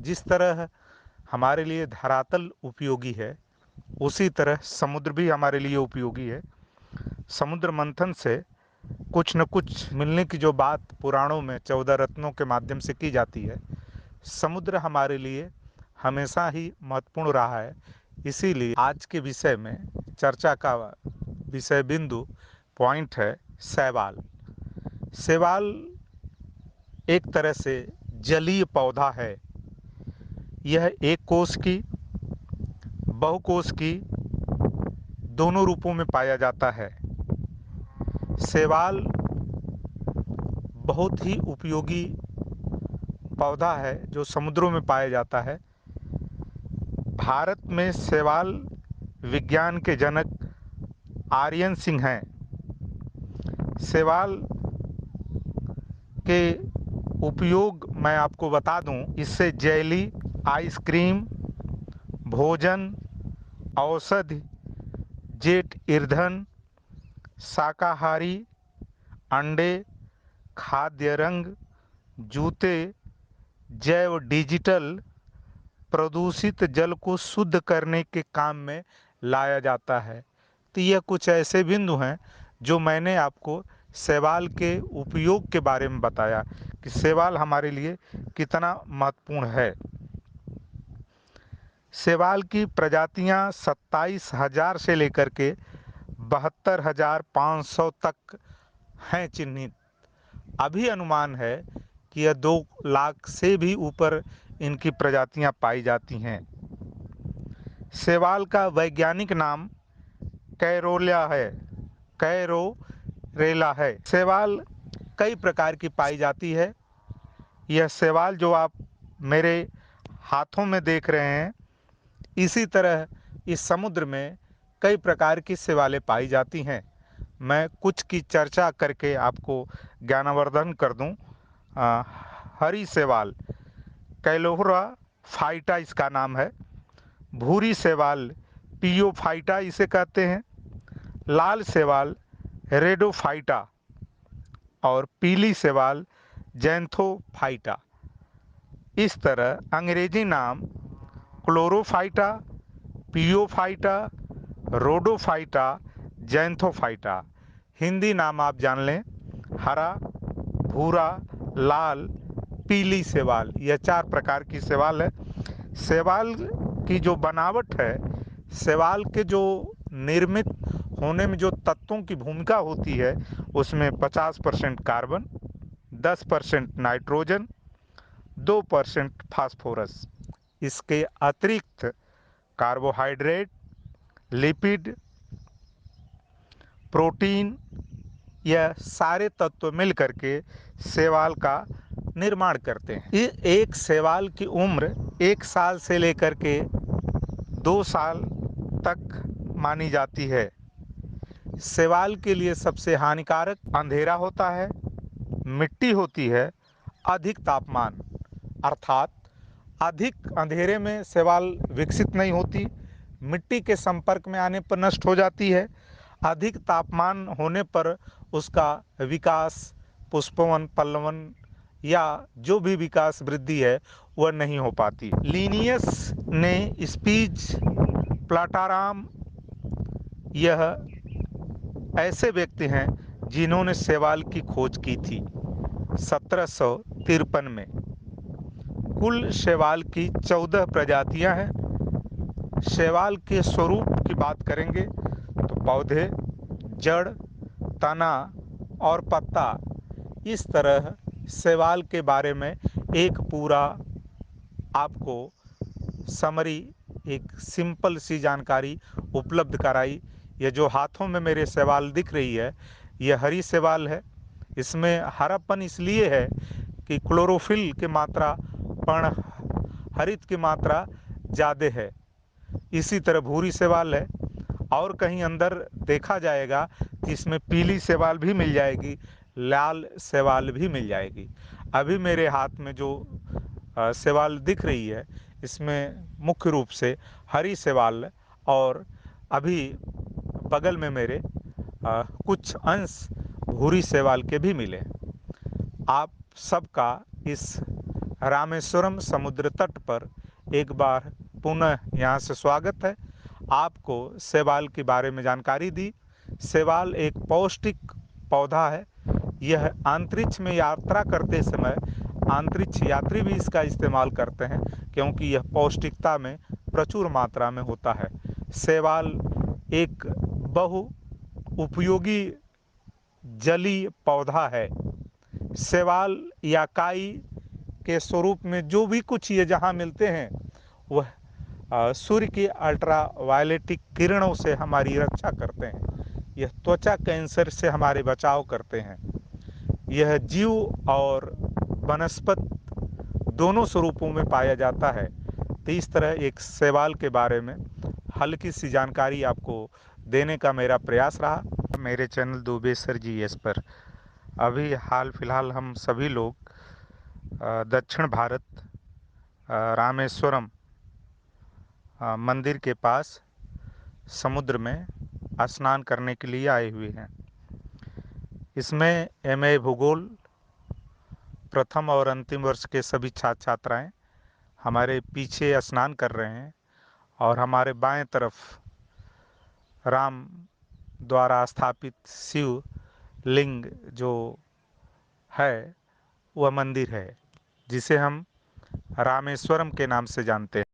जिस तरह हमारे लिए धरातल उपयोगी है, उसी तरह समुद्र भी हमारे लिए उपयोगी है। समुद्र मंथन से कुछ न कुछ मिलने की जो बात पुराणों में 14 रत्नों के माध्यम से की जाती है, समुद्र हमारे लिए हमेशा ही महत्वपूर्ण रहा है। इसीलिए आज के विषय में चर्चा का विषय बिंदु पॉइंट है शैवाल। शैवाल एक तरह से जलीय पौधा है। यह एक कोश की, बहुकोश की, दोनों रूपों में पाया जाता है। शैवाल बहुत ही उपयोगी पौधा है जो समुद्रों में पाया जाता है। भारत में शैवाल विज्ञान के जनक आर्यन सिंह हैं। शैवाल के उपयोग मैं आपको बता दूं, इससे जेली, आइसक्रीम, भोजन, औषधि, जेट ईंधन, शाकाहारी, अंडे, खाद्य रंग, जूते, जैव डिजिटल, प्रदूषित जल को शुद्ध करने के काम में लाया जाता है। तो यह कुछ ऐसे बिंदु हैं जो मैंने आपको शैवाल के उपयोग के बारे में बताया कि शैवाल हमारे लिए कितना महत्वपूर्ण है। शैवाल की प्रजातियां 27,000 से लेकर के 72,500 तक हैं चिन्हित। अभी अनुमान है कि यह 2 लाख से भी ऊपर इनकी प्रजातियां पाई जाती हैं। शैवाल का वैज्ञानिक नाम कैरोला है, कैरोरेला है। शैवाल कई प्रकार की पाई जाती है। यह शैवाल जो आप मेरे हाथों में देख रहे हैं, इसी तरह इस समुद्र में कई प्रकार की शैवालें पाई जाती हैं। मैं कुछ की चर्चा करके आपको ज्ञानवर्धन कर दूं। हरी शैवाल कैलोहरा फाइटा इसका नाम है। भूरी शैवाल पियोफाइटा इसे कहते हैं। लाल शैवाल रेडोफाइटा और पीली शैवाल जैंथोफाइटा। इस तरह अंग्रेजी नाम क्लोरोफाइटा, पियोफाइटा, रोडोफाइटा, जैंथोफाइटा। हिंदी नाम आप जान लें हरा, भूरा, लाल, पीली शैवाल। यह 4 प्रकार की शैवाल है। शैवाल की जो बनावट है, शैवाल के जो निर्मित होने में जो तत्वों की भूमिका होती है, उसमें 50% कार्बन, 10% नाइट्रोजन, 2% फास्फोरस। इसके अतिरिक्त कार्बोहाइड्रेट, लिपिड, प्रोटीन, यह सारे तत्व मिल करके शैवाल का निर्माण करते हैं। एक शैवाल की उम्र 1 साल से लेकर के 2 साल तक मानी जाती है। शैवाल के लिए सबसे हानिकारक अंधेरा होता है, मिट्टी होती है, अधिक तापमान, अर्थात अधिक अंधेरे में शैवाल विकसित नहीं होती, मिट्टी के संपर्क में आने पर नष्ट हो जाती है। अधिक तापमान होने पर उसका विकास, पुष्पवन, पल्लवन या जो भी विकास वृद्धि है वह नहीं हो पाती। लिनियस ने स्पीच प्लाटाराम, यह ऐसे व्यक्ति हैं जिन्होंने शैवाल की खोज की थी 1753 में। कुल शैवाल की 14 प्रजातियां हैं। शैवाल के स्वरूप की बात करेंगे तो पौधे, जड़, तना और पत्ता, इस तरह शैवाल के बारे में एक पूरा आपको समरी, एक सिंपल सी जानकारी उपलब्ध कराई। ये जो हाथों में मेरे शैवाल दिख रही है, यह हरी शैवाल है। इसमें हरापन इसलिए है कि क्लोरोफिल की मात्रा, पर्ण हरित की मात्रा ज़्यादा है। इसी तरह भूरी शैवाल है, और कहीं अंदर देखा जाएगा कि इसमें पीली शैवाल भी मिल जाएगी, लाल शैवाल भी मिल जाएगी। अभी मेरे हाथ में जो शैवाल दिख रही है, इसमें मुख्य रूप से हरी शैवाल और अभी बगल में मेरे कुछ अंश भूरी शैवाल के भी मिले। आप सबका इस रामेश्वरम समुद्र तट पर एक बार पुनः यहाँ से स्वागत है। आपको शैवाल के बारे में जानकारी दी। शैवाल एक पौष्टिक पौधा है। यह अंतरिक्ष में यात्रा करते समय अंतरिक्ष यात्री भी इसका इस्तेमाल करते हैं, क्योंकि यह पौष्टिकता में प्रचुर मात्रा में होता है। शैवाल एक बहु उपयोगी जलीय पौधा है। शैवाल या काई के स्वरूप में जो भी कुछ ये जहाँ मिलते हैं, वह सूर्य की अल्ट्रावायलेटिक किरणों से हमारी रक्षा करते हैं। यह त्वचा कैंसर से हमारे बचाव करते हैं। यह जीव और वनस्पत दोनों स्वरूपों में पाया जाता है। तो इस तरह एक शैवाल के बारे में हल्की सी जानकारी आपको देने का मेरा प्रयास रहा। मेरे चैनल दुबेसर जीएस पर अभी हाल फिलहाल हम सभी लोग दक्षिण भारत रामेश्वरम मंदिर के पास समुद्र में स्नान करने के लिए आए हुए हैं। इसमें एमए भूगोल प्रथम और अंतिम वर्ष के सभी छात्र छात्राएं हमारे पीछे स्नान कर रहे हैं और हमारे बाएं तरफ राम द्वारा स्थापित शिव लिंग जो है वह मंदिर है, जिसे हम रामेश्वरम के नाम से जानते हैं।